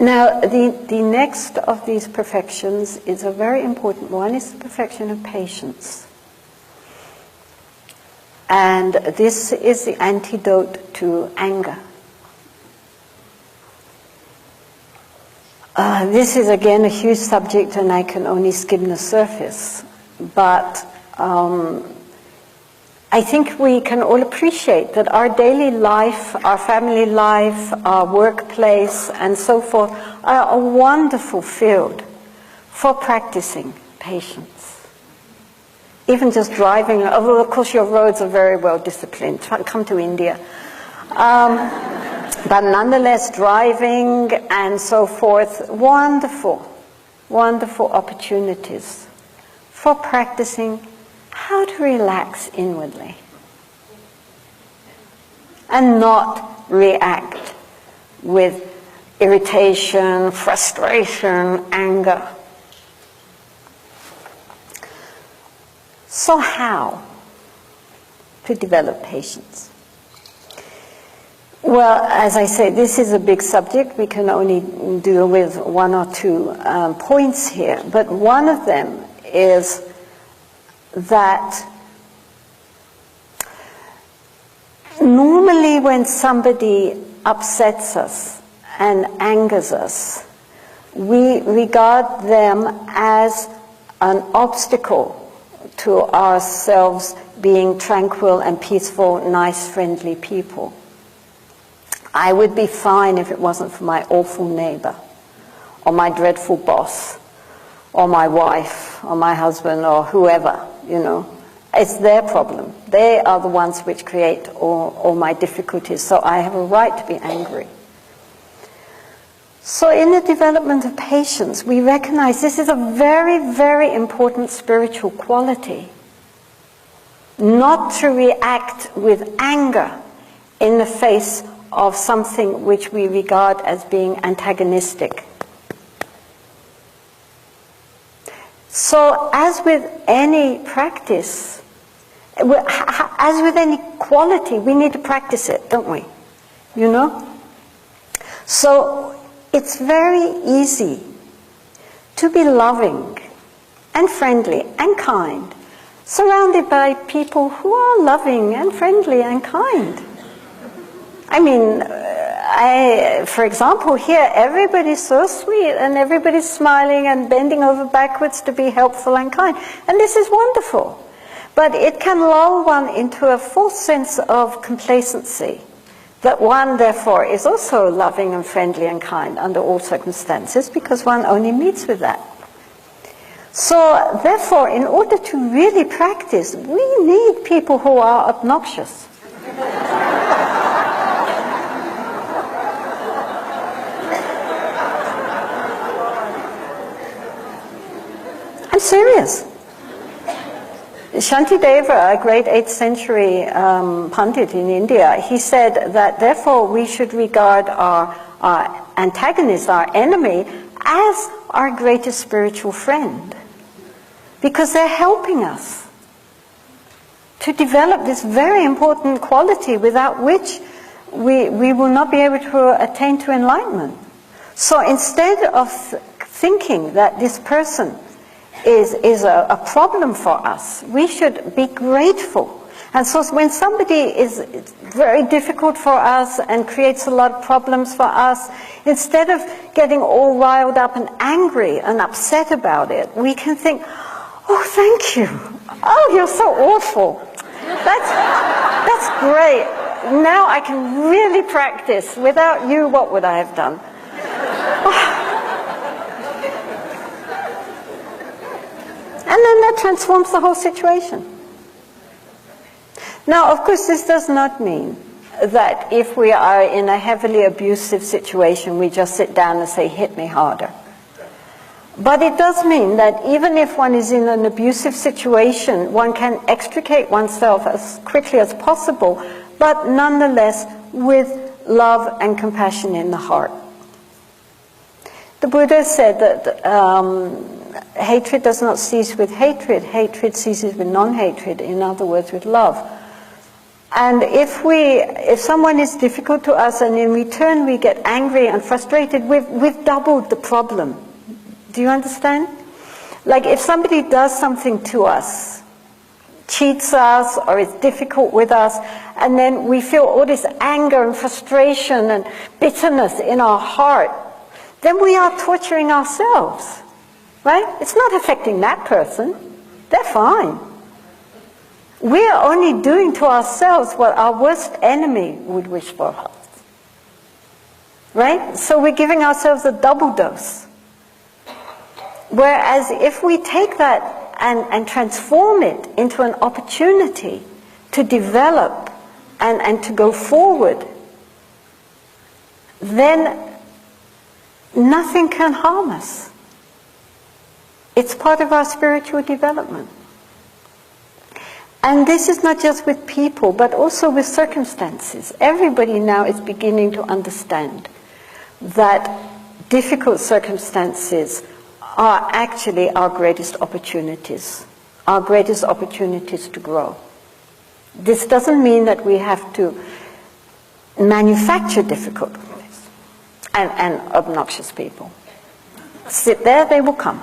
Now, the next of these perfections is a very important one. It's the perfection of patience. And this is the antidote to anger. This is again a huge subject, and I can only skim the surface. But I think we can all appreciate that our daily life, our family life, our workplace, and so forth are a wonderful field for practicing patience. Even just driving, although of course your roads are very well disciplined. Come to India. But nonetheless, driving and so forth, wonderful, wonderful opportunities for practicing how to relax inwardly and not react with irritation, frustration, anger. So how to develop patience? Well, as I say, this is a big subject. We can only deal with one or two points here, but one of them is that normally when somebody upsets us and angers us, we regard them as an obstacle to ourselves being tranquil and peaceful, nice, friendly people. I would be fine if it wasn't for my awful neighbor, or my dreadful boss, or my wife, or my husband, or whoever, you know. It's their problem. They are the ones which create all my difficulties, so I have a right to be angry. So in the development of patience, we recognize this is a very, very important spiritual quality. Not to react with anger in the face of something which we regard as being antagonistic. So as with any practice, as with any quality, we need to practice it, don't we? You know? So it's very easy to be loving and friendly and kind, surrounded by people who are loving and friendly and kind. I mean, for example, here everybody's so sweet and everybody's smiling and bending over backwards to be helpful and kind. And this is wonderful. But it can lull one into a false sense of complacency, that one, therefore, is also loving and friendly and kind under all circumstances, because one only meets with that. So, therefore, in order to really practice, we need people who are obnoxious. I'm serious. Shantideva, a great 8th century Pandit in India, he said that therefore we should regard our antagonist, our enemy, as our greatest spiritual friend. Because they're helping us to develop this very important quality without which we will not be able to attain to enlightenment. So instead of thinking that this person is a problem for us, we should be grateful. And so when somebody is very difficult for us and creates a lot of problems for us, instead of getting all riled up and angry and upset about it, we can think, oh, thank you. Oh, you're so awful. That's great. Now I can really practice. Without you, what would I have done? And then that transforms the whole situation. Now, of course, this does not mean that if we are in a heavily abusive situation, we just sit down and say, hit me harder. But it does mean that even if one is in an abusive situation, one can extricate oneself as quickly as possible, but nonetheless with love and compassion in the heart. The Buddha said that hatred does not cease with hatred, hatred ceases with non-hatred, in other words, with love. And if someone is difficult to us and in return we get angry and frustrated, we've doubled the problem. Do you understand? Like if somebody does something to us, cheats us or is difficult with us, and then we feel all this anger and frustration and bitterness in our heart, then we are torturing ourselves, right? It's not affecting that person. They're fine. We are only doing to ourselves what our worst enemy would wish for us, right? So we're giving ourselves a double dose. Whereas if we take that and transform it into an opportunity to develop and to go forward, then nothing can harm us. It's part of our spiritual development. And this is not just with people, but also with circumstances. Everybody now is beginning to understand that difficult circumstances are actually our greatest opportunities to grow. This doesn't mean that we have to manufacture difficulties and obnoxious people. Sit there, they will come.